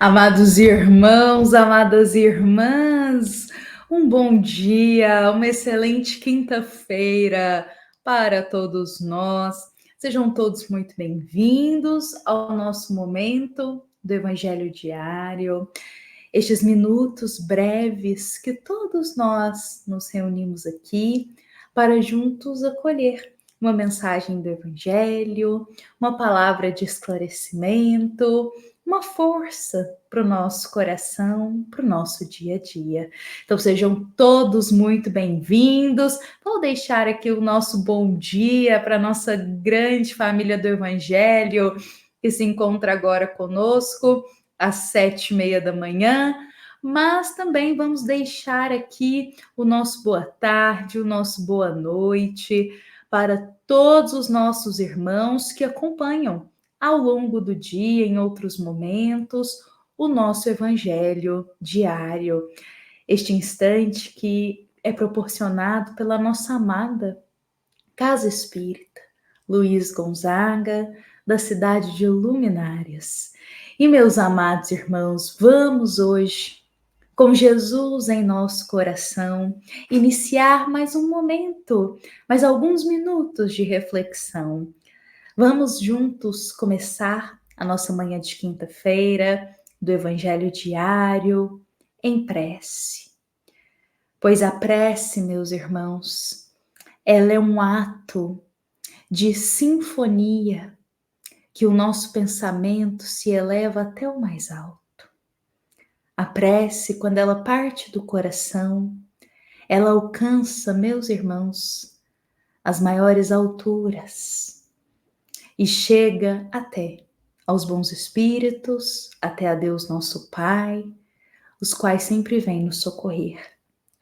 Amados irmãos, amadas irmãs, um bom dia, uma excelente quinta-feira para todos nós. Sejam todos muito bem-vindos ao nosso momento do Evangelho Diário. Estes minutos breves que todos nós nos reunimos aqui para juntos acolher uma mensagem do Evangelho, uma palavra de esclarecimento, uma força para o nosso coração, para o nosso dia a dia. Então sejam todos muito bem-vindos. Vou deixar aqui o nosso bom dia para a nossa grande família do Evangelho que se encontra agora conosco às 7h30 da manhã, mas também vamos deixar aqui o nosso boa tarde, o nosso boa noite para todos os nossos irmãos que acompanham ao longo do dia, em outros momentos, o nosso Evangelho diário. Este instante que é proporcionado pela nossa amada Casa Espírita Luiz Gonzaga, da cidade de Luminárias. E meus amados irmãos, vamos hoje, com Jesus em nosso coração, iniciar mais um momento, mais alguns minutos de reflexão. Vamos juntos começar a nossa manhã de quinta-feira do Evangelho Diário em prece. Pois a prece, meus irmãos, ela é um ato de sinfonia que o nosso pensamento se eleva até o mais alto. A prece, quando ela parte do coração, ela alcança, meus irmãos, as maiores alturas e chega até aos bons espíritos, até a Deus nosso Pai, os quais sempre vêm nos socorrer,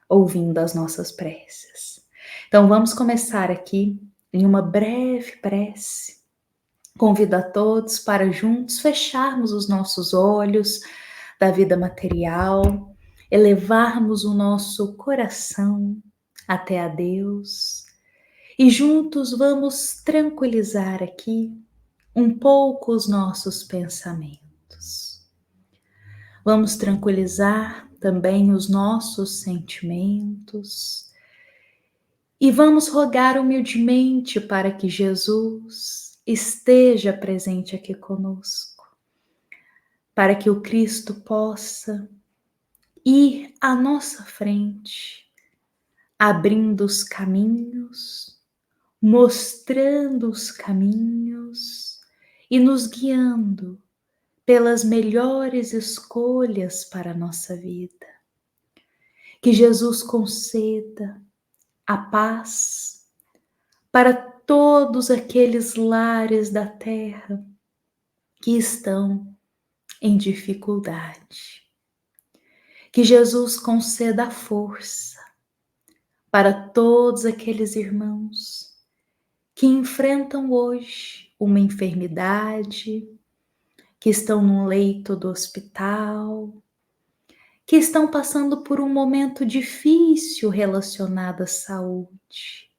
ouvindo as nossas preces. Então vamos começar aqui em uma breve prece. Convido a todos para juntos fecharmos os nossos olhos da vida material, elevarmos o nosso coração até a Deus e juntos vamos tranquilizar aqui um pouco os nossos pensamentos. Vamos tranquilizar também os nossos sentimentos e vamos rogar humildemente para que Jesus esteja presente aqui conosco, para que o Cristo possa ir à nossa frente, abrindo os caminhos, mostrando os caminhos e nos guiando pelas melhores escolhas para a nossa vida. Que Jesus conceda a paz para todos aqueles lares da terra que estão em dificuldade. Que Jesus conceda a força para todos aqueles irmãos que enfrentam hoje uma enfermidade, que estão num leito do hospital, que estão passando por um momento difícil relacionado à saúde.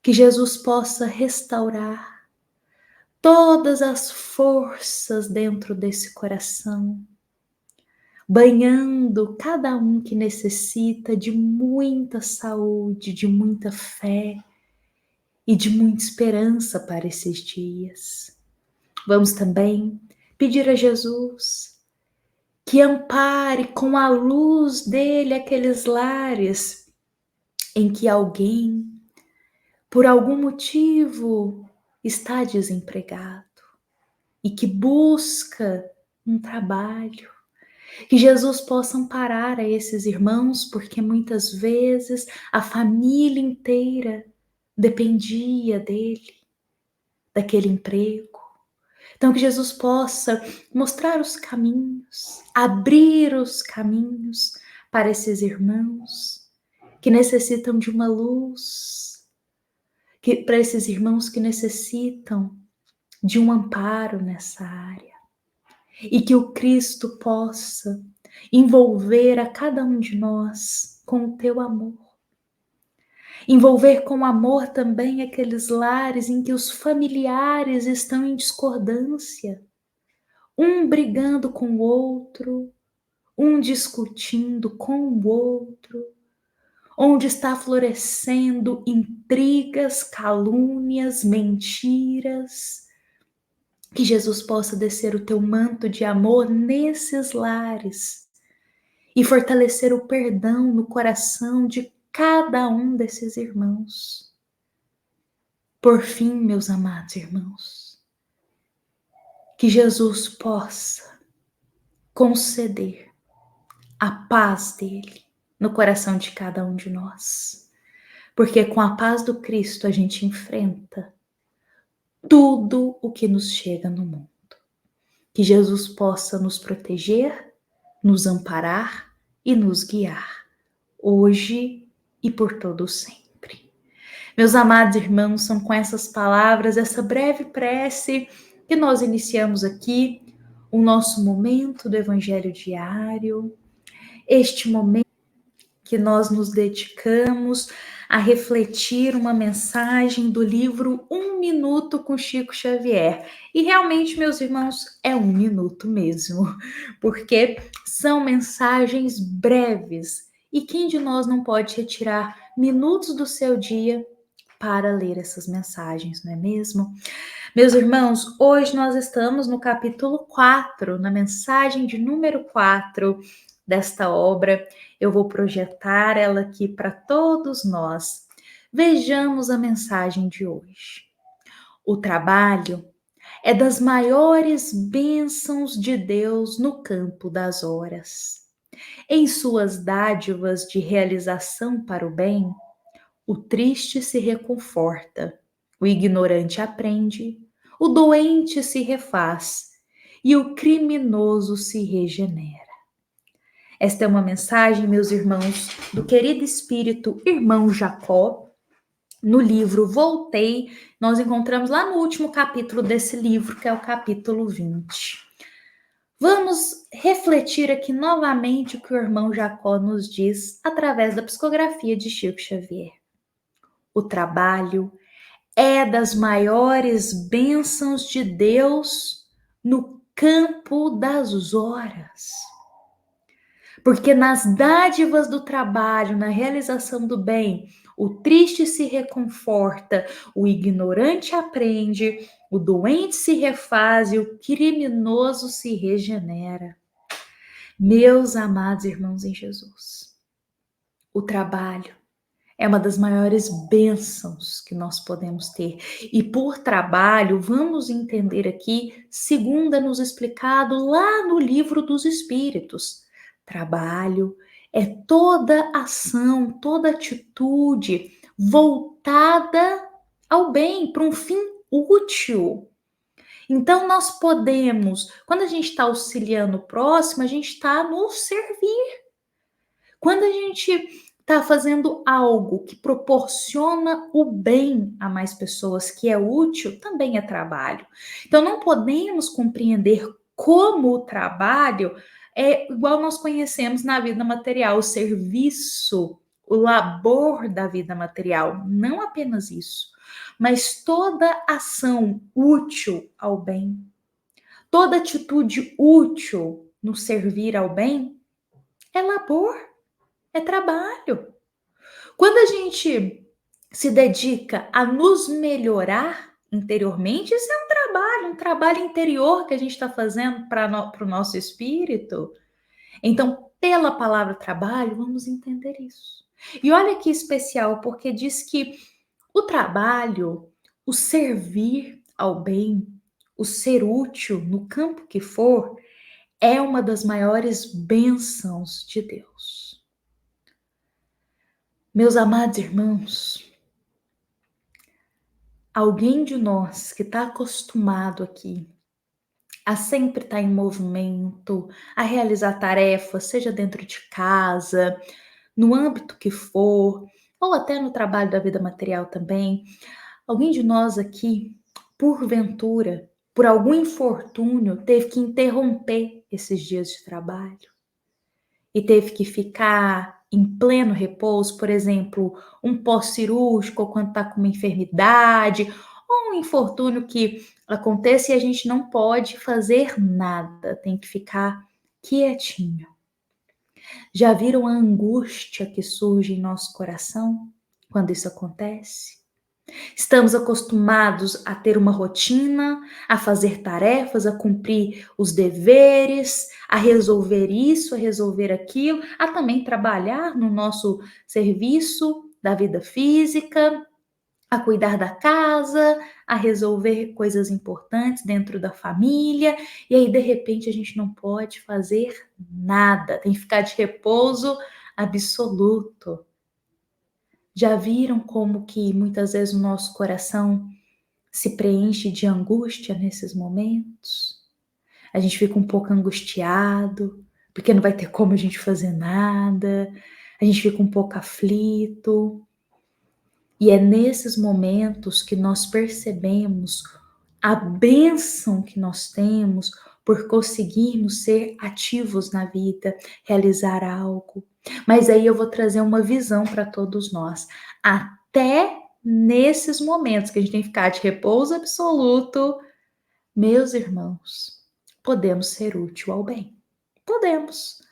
Que Jesus possa restaurar todas as forças dentro desse coração, banhando cada um que necessita de muita saúde, de muita fé e de muita esperança para esses dias. Vamos também pedir a Jesus que ampare com a luz dele aqueles lares em que alguém, por algum motivo, está desempregado e que busca um trabalho. Que Jesus possa amparar a esses irmãos, porque muitas vezes a família inteira dependia dele, daquele emprego. Então que Jesus possa mostrar os caminhos, abrir os caminhos para esses irmãos que necessitam de uma luz, para esses irmãos que necessitam de um amparo nessa área. E que o Cristo possa envolver a cada um de nós com o teu amor. Envolver com amor também aqueles lares em que os familiares estão em discordância, um brigando com o outro, um discutindo com o outro, onde está florescendo intrigas, calúnias, mentiras. Que Jesus possa descer o teu manto de amor nesses lares e fortalecer o perdão no coração de cada um desses irmãos. Por fim, meus amados irmãos, que Jesus possa conceder a paz dele no coração de cada um de nós. Porque com a paz do Cristo a gente enfrenta tudo o que nos chega no mundo. Que Jesus possa nos proteger, nos amparar e nos guiar, hoje e por todo sempre. Meus amados irmãos, são com essas palavras, essa breve prece que nós iniciamos aqui o nosso momento do Evangelho diário, este momento que nós nos dedicamos a refletir uma mensagem do livro Um Minuto com Chico Xavier. E realmente, meus irmãos, é 1 minuto mesmo, porque são mensagens breves. E quem de nós não pode retirar minutos do seu dia para ler essas mensagens, não é mesmo? Meus irmãos, hoje nós estamos no capítulo 4, na mensagem de número 4 desta obra. Eu vou projetar ela aqui para todos nós. Vejamos a mensagem de hoje. O trabalho é das maiores bênçãos de Deus no campo das horas. Em suas dádivas de realização para o bem, o triste se reconforta, o ignorante aprende, o doente se refaz e o criminoso se regenera. Esta é uma mensagem, meus irmãos, do querido espírito irmão Jacó. No livro Voltei, nós encontramos lá no último capítulo desse livro, que é o capítulo 20. Vamos refletir aqui novamente o que o irmão Jacó nos diz através da psicografia de Chico Xavier. O trabalho é das maiores bênçãos de Deus no campo das horas. Porque nas dádivas do trabalho, na realização do bem, o triste se reconforta, o ignorante aprende, o doente se refaz e o criminoso se regenera. Meus amados irmãos em Jesus, o trabalho é uma das maiores bênçãos que nós podemos ter. E por trabalho, vamos entender aqui, segundo é nos explicado lá no livro dos Espíritos. Trabalho é toda ação, toda atitude voltada ao bem, para um fim útil. Então, nós podemos, quando a gente está auxiliando o próximo, a gente está no servir. Quando a gente está fazendo algo que proporciona o bem a mais pessoas, que é útil, também é trabalho. Então, não podemos compreender como o trabalho é igual nós conhecemos na vida material, o serviço, o labor da vida material. Não apenas isso, mas toda ação útil ao bem, toda atitude útil no servir ao bem é labor, é trabalho. Quando a gente se dedica a nos melhorar interiormente, isso é um trabalho interior que a gente está fazendo para o nosso espírito. Então, pela palavra trabalho, vamos entender isso. E olha que especial, porque diz que o trabalho, o servir ao bem, o ser útil no campo que for, é uma das maiores bênçãos de Deus. Meus amados irmãos, alguém de nós que está acostumado aqui a sempre estar em movimento, a realizar tarefas, seja dentro de casa, no âmbito que for, ou até no trabalho da vida material também, alguém de nós aqui, porventura, por algum infortúnio, teve que interromper esses dias de trabalho e teve que ficar em pleno repouso, por exemplo, um pós-cirúrgico, ou quando está com uma enfermidade, ou um infortúnio que aconteça e a gente não pode fazer nada, tem que ficar quietinho. Já viram a angústia que surge em nosso coração quando isso acontece? Estamos acostumados a ter uma rotina, a fazer tarefas, a cumprir os deveres, a resolver isso, a resolver aquilo, a também trabalhar no nosso serviço da vida física, a cuidar da casa, a resolver coisas importantes dentro da família, e aí de repente a gente não pode fazer nada, tem que ficar de repouso absoluto. Já viram como que muitas vezes o nosso coração se preenche de angústia nesses momentos? A gente fica um pouco angustiado, porque não vai ter como a gente fazer nada, a gente fica um pouco aflito, e é nesses momentos que nós percebemos a bênção que nós temos por conseguirmos ser ativos na vida, realizar algo. Mas aí eu vou trazer uma visão para todos nós. Até nesses momentos que a gente tem que ficar de repouso absoluto, meus irmãos, podemos ser útil ao bem. Podemos.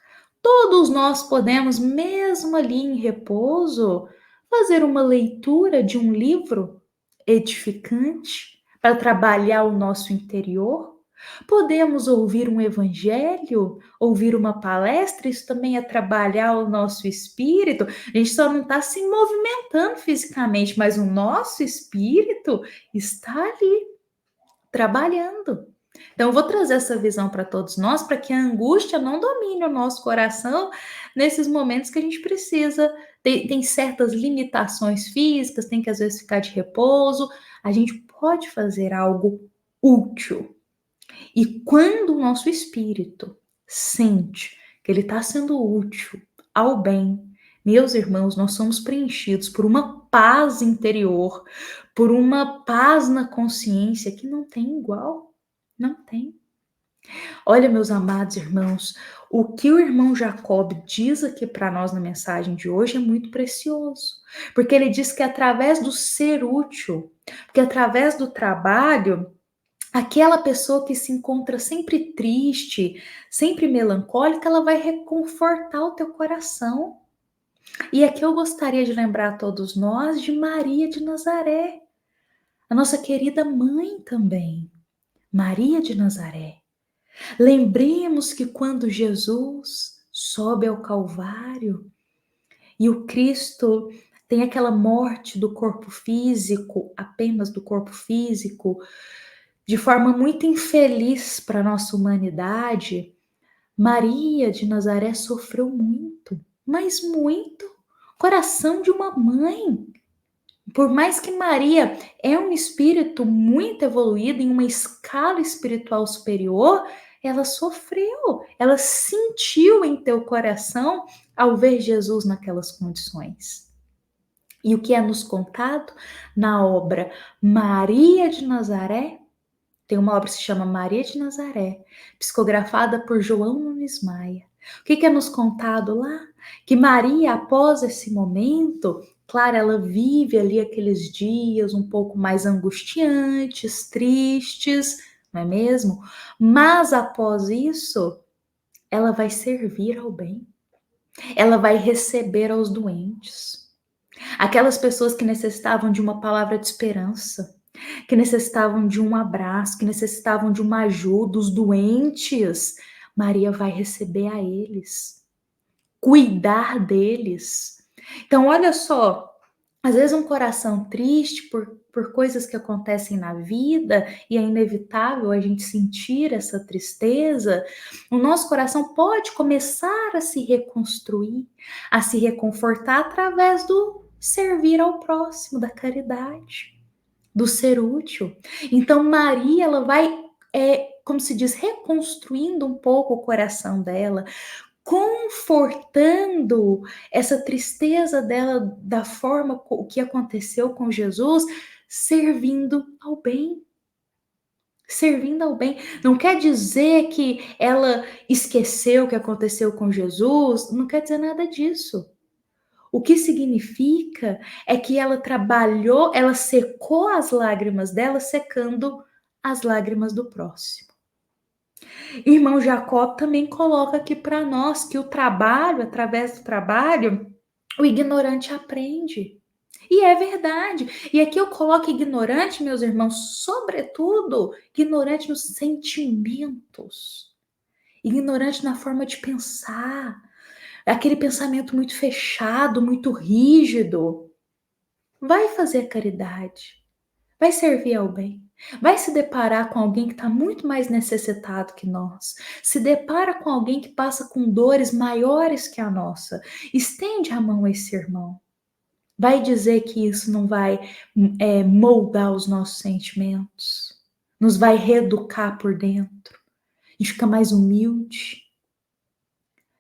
Todos nós podemos, mesmo ali em repouso, fazer uma leitura de um livro edificante para trabalhar o nosso interior. Podemos ouvir um evangelho, ouvir uma palestra, isso também é trabalhar o nosso espírito. A gente só não está se movimentando fisicamente, mas o nosso espírito está ali trabalhando. Então, eu vou trazer essa visão para todos nós, para que a angústia não domine o nosso coração nesses momentos que a gente precisa. Tem certas limitações físicas, tem que às vezes ficar de repouso. A gente pode fazer algo útil. E quando o nosso espírito sente que ele está sendo útil ao bem, meus irmãos, nós somos preenchidos por uma paz interior, por uma paz na consciência que não tem igual. Não tem. Olha, meus amados irmãos, o que o irmão Jacob diz aqui para nós na mensagem de hoje é muito precioso, porque ele diz que através do ser útil, porque através do trabalho, aquela pessoa que se encontra sempre triste, sempre melancólica, ela vai reconfortar o teu coração. E aqui eu gostaria de lembrar a todos nós de Maria de Nazaré, a nossa querida mãe também, Maria de Nazaré. Lembremos que quando Jesus sobe ao Calvário e o Cristo tem aquela morte do corpo físico, apenas do corpo físico, de forma muito infeliz para a nossa humanidade, Maria de Nazaré sofreu muito, mas muito. Coração de uma mãe. Por mais que Maria é um espírito muito evoluído, em uma escala espiritual superior, ela sofreu, ela sentiu em teu coração ao ver Jesus naquelas condições. E o que é nos contado na obra Maria de Nazaré? Tem uma obra que se chama Maria de Nazaré, psicografada por João Nunes Maia. O que é nos contado lá? Que Maria, após esse momento, claro, ela vive ali aqueles dias um pouco mais angustiantes, tristes, não é mesmo? Mas após isso, ela vai servir ao bem. Ela vai receber aos doentes. Aquelas pessoas que necessitavam de uma palavra de esperança, que necessitavam de um abraço, que necessitavam de uma ajuda, os doentes, Maria vai receber a eles, cuidar deles. Então, olha só, às vezes um coração triste por coisas que acontecem na vida, e é inevitável a gente sentir essa tristeza, o nosso coração pode começar a se reconstruir, a se reconfortar através do servir ao próximo, da caridade, do ser útil. Então Maria, ela vai, como se diz, reconstruindo um pouco o coração dela, confortando essa tristeza dela da forma o que aconteceu com Jesus, servindo ao bem. Servindo ao bem. Não quer dizer que ela esqueceu o que aconteceu com Jesus, não quer dizer nada disso. O que significa é que ela trabalhou, ela secou as lágrimas dela, secando as lágrimas do próximo. Irmão Jacó também coloca aqui para nós que o trabalho, através do trabalho, o ignorante aprende. E é verdade. E aqui eu coloco ignorante, meus irmãos, sobretudo ignorante nos sentimentos, ignorante na forma de pensar, aquele pensamento muito fechado, muito rígido. Vai fazer caridade, vai servir ao bem, vai se deparar com alguém que está muito mais necessitado que nós, se depara com alguém que passa com dores maiores que a nossa, estende a mão a esse irmão. Vai dizer que isso não vai moldar os nossos sentimentos, nos vai reeducar por dentro, a gente fica mais humilde,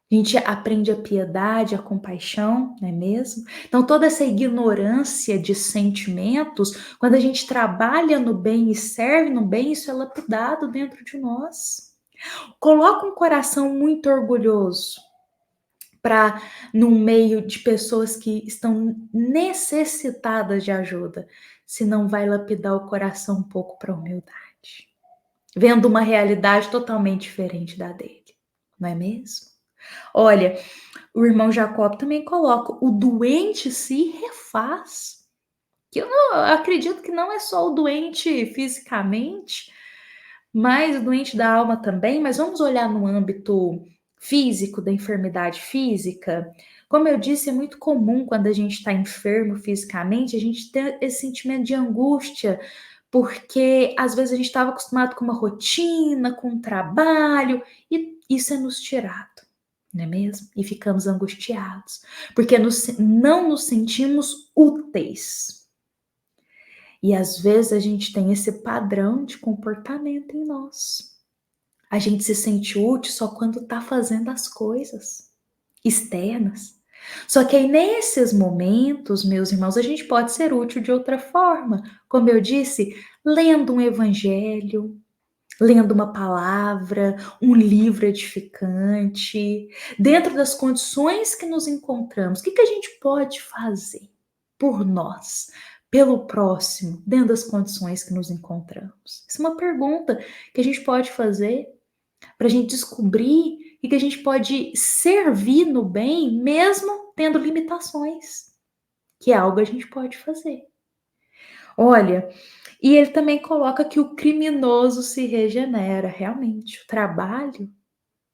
a gente aprende a piedade, a compaixão, não é mesmo? Então, toda essa ignorância de sentimentos, quando a gente trabalha no bem e serve no bem, isso é lapidado dentro de nós. Coloca um coração muito orgulhoso para no meio de pessoas que estão necessitadas de ajuda, se não vai lapidar o coração um pouco para a humildade, vendo uma realidade totalmente diferente da dele, não é mesmo? Olha, o irmão Jacob também coloca: o doente se refaz. Que eu acredito que não é só o doente fisicamente, mas o doente da alma também. Mas vamos olhar no âmbito físico, da enfermidade física. Como eu disse, é muito comum quando a gente está enfermo fisicamente, a gente ter esse sentimento de angústia, porque às vezes a gente estava acostumado com uma rotina, com um trabalho, e isso é nos tirado, não é mesmo? E ficamos angustiados, porque não nos sentimos úteis. E às vezes a gente tem esse padrão de comportamento em nós. A gente se sente útil só quando está fazendo as coisas externas. Só que aí nesses momentos, meus irmãos, a gente pode ser útil de outra forma. Como eu disse, lendo um evangelho, lendo uma palavra, um livro edificante, dentro das condições que nos encontramos, o que a gente pode fazer por nós, pelo próximo, dentro das condições que nos encontramos? Essa é uma pergunta que a gente pode fazer para a gente descobrir e que a gente pode servir no bem, mesmo tendo limitações, que é algo a gente pode fazer. Olha, e ele também coloca que o criminoso se regenera. Realmente, o trabalho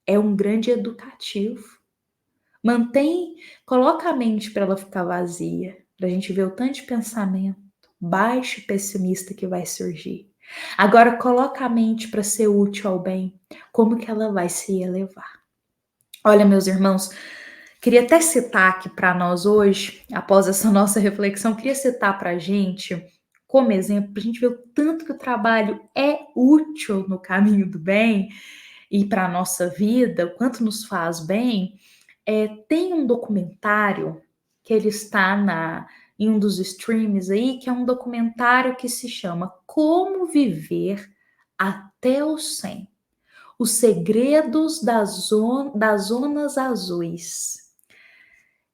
é um grande educativo. Coloca a mente para ela ficar vazia, para a gente ver o tanto de pensamento baixo e pessimista que vai surgir. Agora, coloca a mente para ser útil ao bem, como que ela vai se elevar? Olha, meus irmãos, queria até citar aqui para nós hoje, após essa nossa reflexão, queria citar para a gente, como exemplo, para a gente ver o tanto que o trabalho é útil no caminho do bem e para a nossa vida, o quanto nos faz bem. Tem um documentário que ele está em um dos streams aí, que é um documentário que se chama Como Viver até o 100. Os segredos das zonas azuis.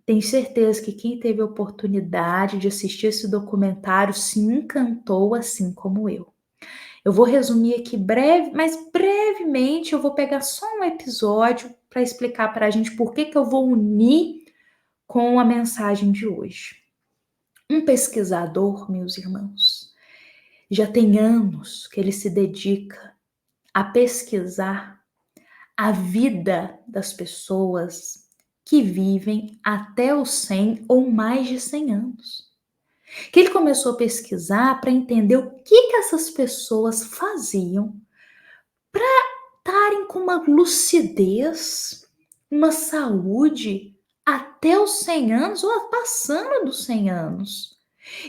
Tenho certeza que quem teve a oportunidade de assistir esse documentário se encantou assim como eu. Eu vou resumir aqui mas brevemente eu vou pegar só um episódio para explicar para a gente por que eu vou unir com a mensagem de hoje. Um pesquisador, meus irmãos, já tem anos que ele se dedica a pesquisar a vida das pessoas que vivem até os 100 ou mais de 100 anos. Que ele começou a pesquisar para entender o que essas pessoas faziam para estarem com uma lucidez, uma saúde até os 100 anos ou passando dos 100 anos.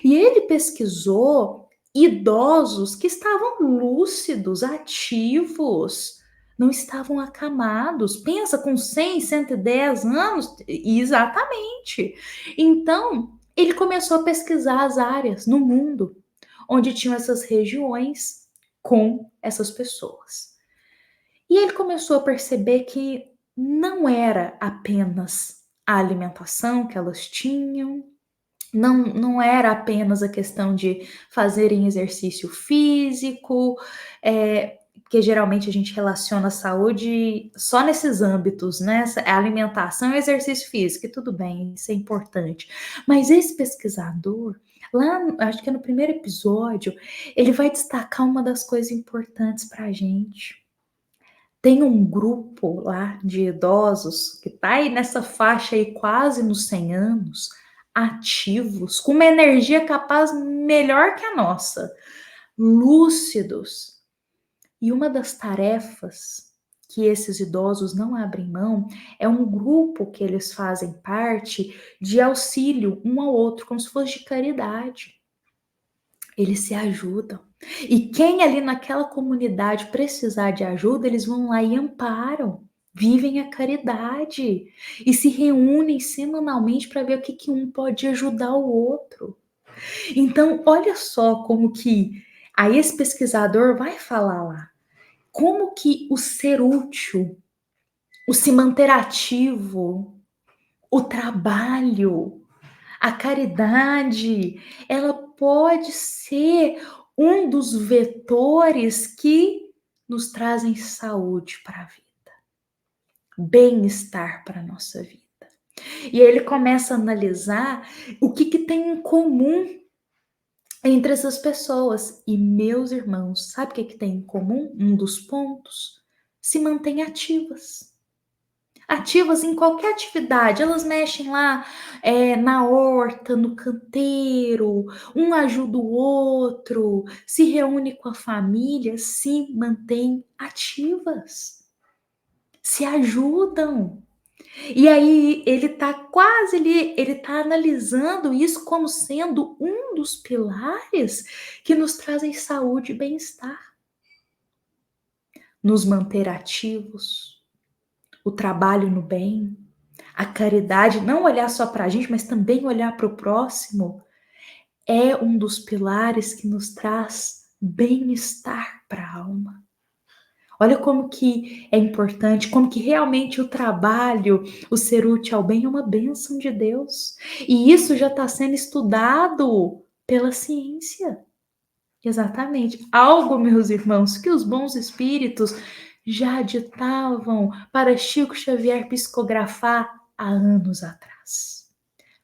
E ele pesquisou idosos que estavam lúcidos, ativos, não estavam acamados. Pensa, com 100, 110 anos, exatamente. Então, ele começou a pesquisar as áreas no mundo onde tinham essas regiões com essas pessoas. E ele começou a perceber que não era apenas a alimentação que elas tinham. Não era apenas a questão de fazerem exercício físico, porque geralmente a gente relaciona a saúde só nesses âmbitos, né? Alimentação e exercício físico, e tudo bem, isso é importante. Mas esse pesquisador, lá, acho que é no primeiro episódio, ele vai destacar uma das coisas importantes para a gente. Tem um grupo lá de idosos que está aí nessa faixa aí quase nos 100 anos, ativos, com uma energia capaz melhor que a nossa, lúcidos. E uma das tarefas que esses idosos não abrem mão é um grupo que eles fazem parte de auxílio um ao outro, como se fosse de caridade. Eles se ajudam. E quem ali naquela comunidade precisar de ajuda, eles vão lá e amparam. Vivem a caridade e se reúnem semanalmente para ver o que um pode ajudar o outro. Então, olha só como que aí esse pesquisador vai falar lá, como que o ser útil, o se manter ativo, o trabalho, a caridade, ela pode ser um dos vetores que nos trazem saúde para a vida, bem-estar para a nossa vida. E aí ele começa a analisar o que tem em comum entre essas pessoas. E, meus irmãos, sabe o que tem em comum? Um dos pontos: se mantêm ativas. Ativas em qualquer atividade, elas mexem lá na horta, no canteiro, um ajuda o outro, se reúne com a família, se mantêm ativas, se ajudam. E aí ele tá quase ali, ele tá analisando isso como sendo um dos pilares que nos trazem saúde e bem-estar. Nos manter ativos, o trabalho no bem, a caridade, não olhar só para a gente, mas também olhar para o próximo, é um dos pilares que nos traz bem-estar para a alma. Olha como que é importante, como que realmente o trabalho, o ser útil ao bem é uma bênção de Deus. E isso já está sendo estudado pela ciência. Exatamente. Algo, meus irmãos, que os bons espíritos já ditavam para Chico Xavier psicografar há anos atrás.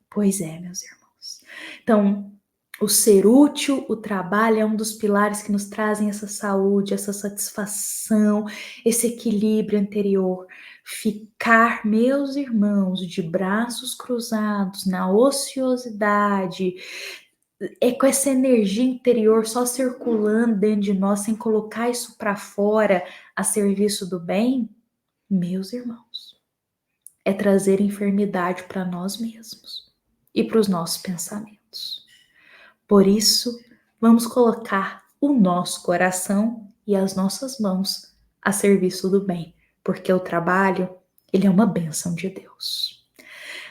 Pois é, meus irmãos. Então, o ser útil, o trabalho é um dos pilares que nos trazem essa saúde, essa satisfação, esse equilíbrio interior. Ficar, meus irmãos, de braços cruzados na ociosidade, com essa energia interior só circulando dentro de nós, sem colocar isso para fora a serviço do bem, meus irmãos, é trazer enfermidade para nós mesmos e para os nossos pensamentos. Por isso, vamos colocar o nosso coração e as nossas mãos a serviço do bem, porque o trabalho, ele é uma bênção de Deus.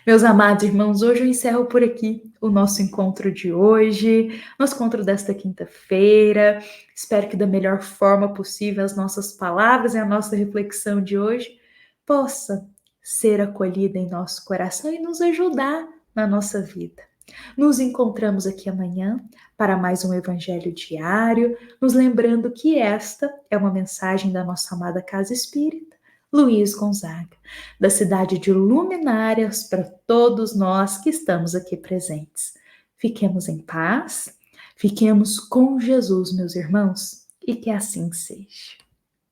Meus amados irmãos, hoje eu encerro por aqui o nosso encontro de hoje, nosso encontro desta quinta-feira. Espero que da melhor forma possível as nossas palavras e a nossa reflexão de hoje possa ser acolhida em nosso coração e nos ajudar na nossa vida. Nos encontramos aqui amanhã para mais um Evangelho Diário, nos lembrando que esta é uma mensagem da nossa amada Casa Espírita Luiz Gonzaga, da cidade de Luminárias, para todos nós que estamos aqui presentes. Fiquemos em paz, fiquemos com Jesus, meus irmãos, e que assim seja.